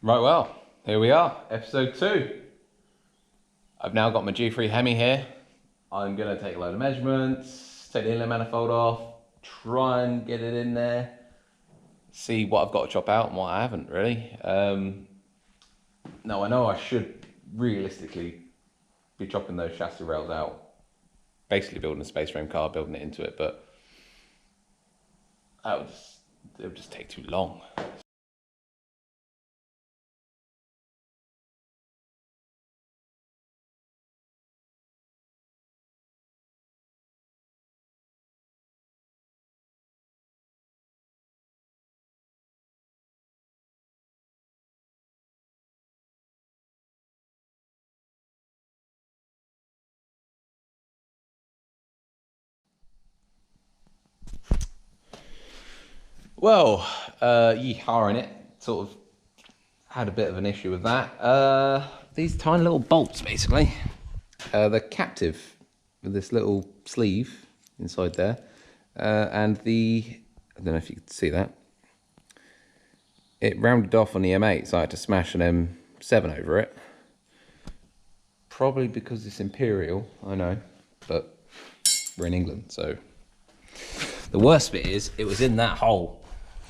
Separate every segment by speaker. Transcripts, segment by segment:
Speaker 1: Right, well, here we are, episode 2. I've now got my G3 hemi here. I'm going to take a load of measurements, take the inlet manifold off, try and get it in there, see what I've got to chop out and what I haven't really. Now I know I should realistically be chopping those chassis rails out, basically building a space frame car, building it into it, but it would just take too long. Well, yeehaw in it, sort of had a bit of an issue with that. These tiny little bolts, basically. They're captive with this little sleeve inside there. And I don't know if you can see that. It rounded off on the M8, so I had to smash an M7 over it. Probably because it's Imperial, I know, but we're in England, so. The worst bit is, it was in that hole.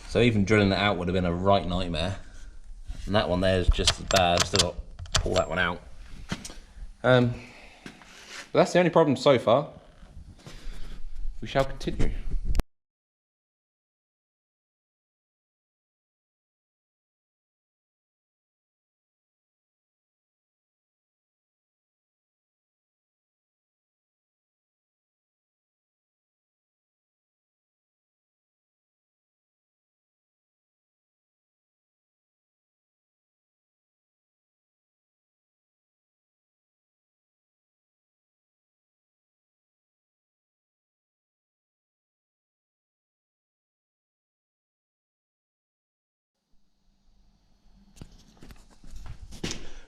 Speaker 1: So even drilling it out would have been a right nightmare. And that one there is just as bad. I've still got to pull that one out. But that's the only problem so far. We shall continue.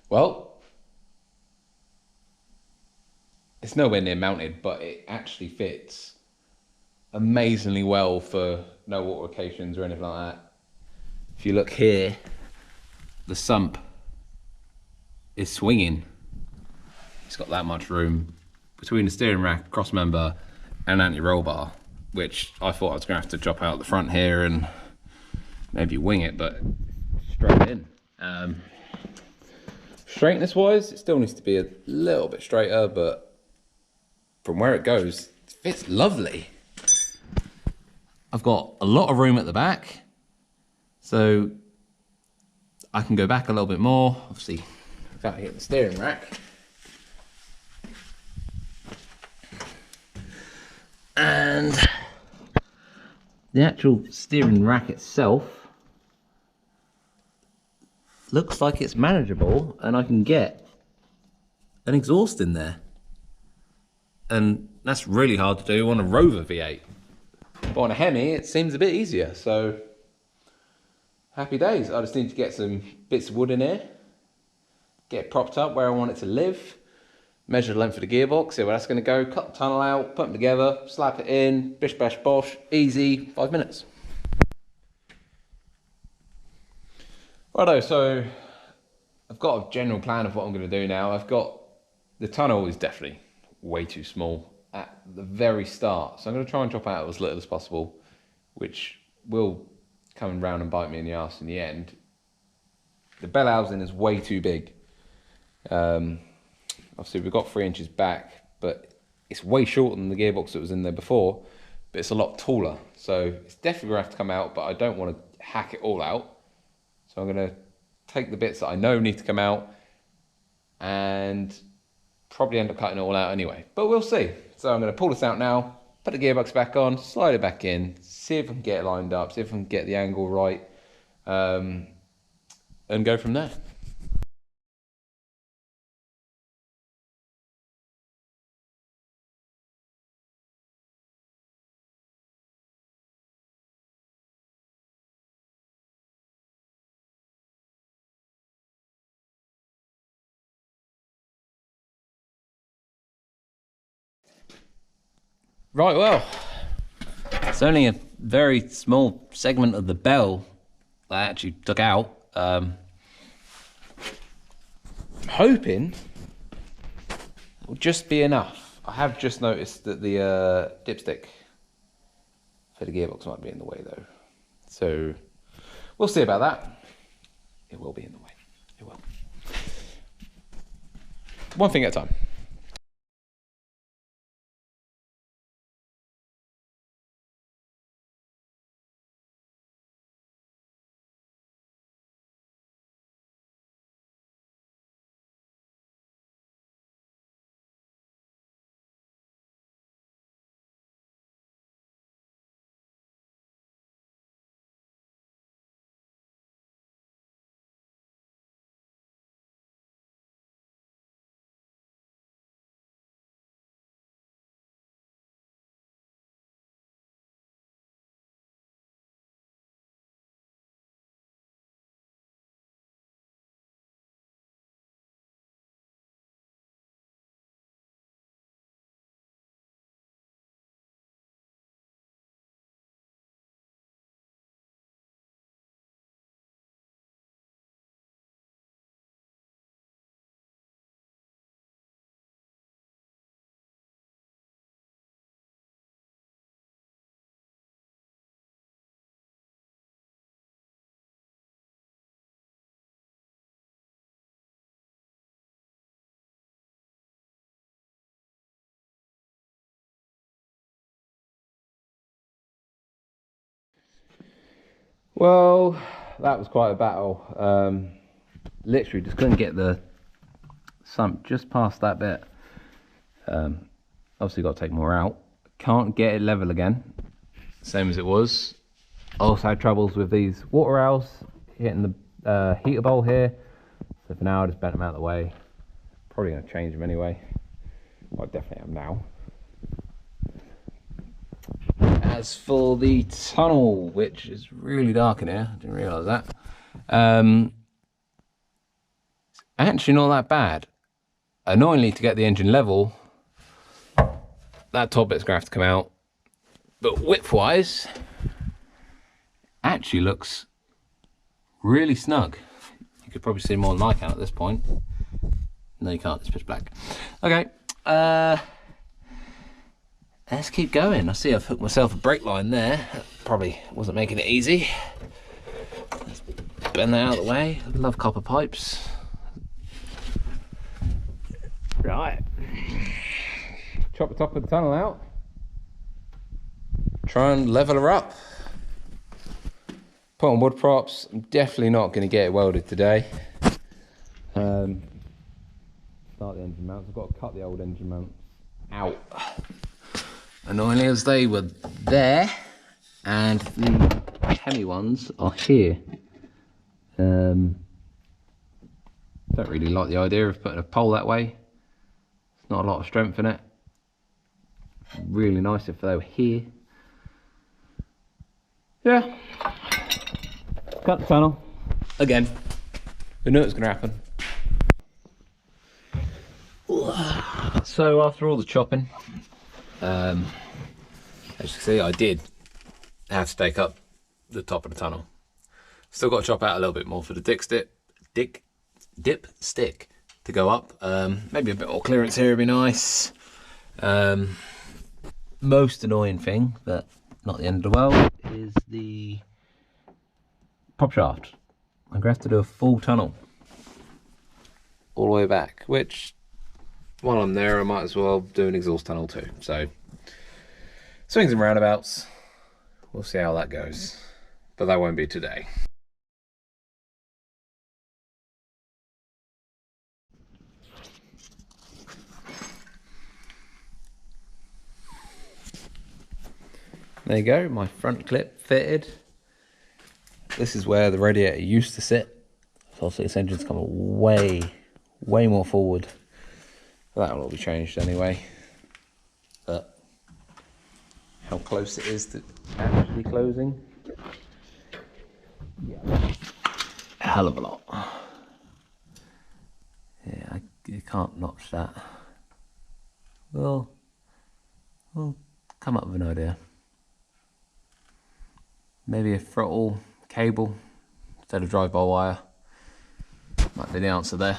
Speaker 1: Well, it's nowhere near mounted, but it actually fits amazingly well for no water occasions or anything like that. If you look here, the sump is swinging. It's got that much room between the steering rack, cross member, and anti-roll bar, which I thought I was going to have to drop out the front here and maybe wing it, but straight in. Straightness wise, it still needs to be a little bit straighter, but from where it goes, it fits lovely. I've got a lot of room at the back, so I can go back a little bit more, obviously without hitting the steering rack. And the actual steering rack itself looks like it's manageable, and I can get an exhaust in there. And that's really hard to do on a Rover V8. But on a Hemi, it seems a bit easier, so happy days. I just need to get some bits of wood in here, get it propped up where I want it to live, measure the length of the gearbox, see where that's going to go, cut the tunnel out, put them together, slap it in, bish bash bosh, easy, 5 minutes. Righto, so I've got a general plan of what I'm going to do now. I've got, the tunnel is definitely way too small at the very start, so I'm going to try and chop out as little as possible, which will come round and bite me in the arse in the end. The bell housing is way too big. Obviously we've got 3 inches back, but it's way shorter than the gearbox that was in there before, but it's a lot taller, so it's definitely going to have to come out, but I don't want to hack it all out. So I'm going to take the bits that I know need to come out and probably end up cutting it all out anyway, but we'll see. So I'm going to pull this out now, put the gearbox back on, slide it back in, see if I can get it lined up, see if I can get the angle right, and go from there. Right, well, it's only a very small segment of the bell that I actually took out. I'm hoping it will just be enough. I have just noticed that the dipstick for the gearbox might be in the way though. So we'll see about that. It will be in the way. It will. One thing at a time. Well, that was quite a battle. Literally just couldn't get the sump just past that bit. Obviously got to take more out. Can't get it level again, same as it was. Also had troubles with these water rails hitting the heater bowl here. So for now I just bent them out of the way. Probably going to change them anyway. Well, I definitely am now. As for the tunnel, which is really dark in here, I didn't realise that. Actually not that bad. Annoyingly, to get the engine level, that top bit's going to have to come out. But width-wise, actually looks really snug. You could probably see more than I can at this point. No, you can't, it's pitch black. Okay, let's keep going. I see I've hooked myself a brake line there. That probably wasn't making it easy. Let's bend that out of the way. I love copper pipes. Right. Chop the top of the tunnel out. Try and level her up. Put on wood props. I'm definitely not going to get it welded today. Start the engine mounts. I've got to cut the old engine mounts out. Annoyingly, as they were there, and the hemi ones are here. Don't really like the idea of putting a pole that way. It's not a lot of strength in it. Really nice if they were here. Yeah. Cut the tunnel. Again. We knew it was going to happen. So after all the chopping, as you can see, I did have to take up the top of the tunnel. Still got to chop out a little bit more for the dip stick to go up. Maybe a bit more clearance here would be nice. Most annoying thing, but not the end of the world, is the prop shaft. I'm gonna have to do a full tunnel all the way back, which while I'm there I might as well do an exhaust tunnel too. So swings and roundabouts, we'll see how that goes, but that won't be today. There you go, my front clip fitted. This is where the radiator used to sit. So obviously this engine's coming way more forward. But that will all be changed anyway. But how close it is to actually closing? Yeah, a hell of a lot. Yeah, you can't notch that. We'll come up with an idea. Maybe a throttle cable instead of drive-by wire. Might be the answer there.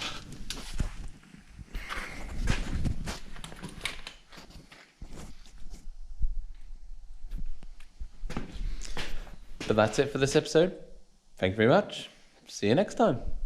Speaker 1: But that's it for this episode. Thank you very much. See you next time.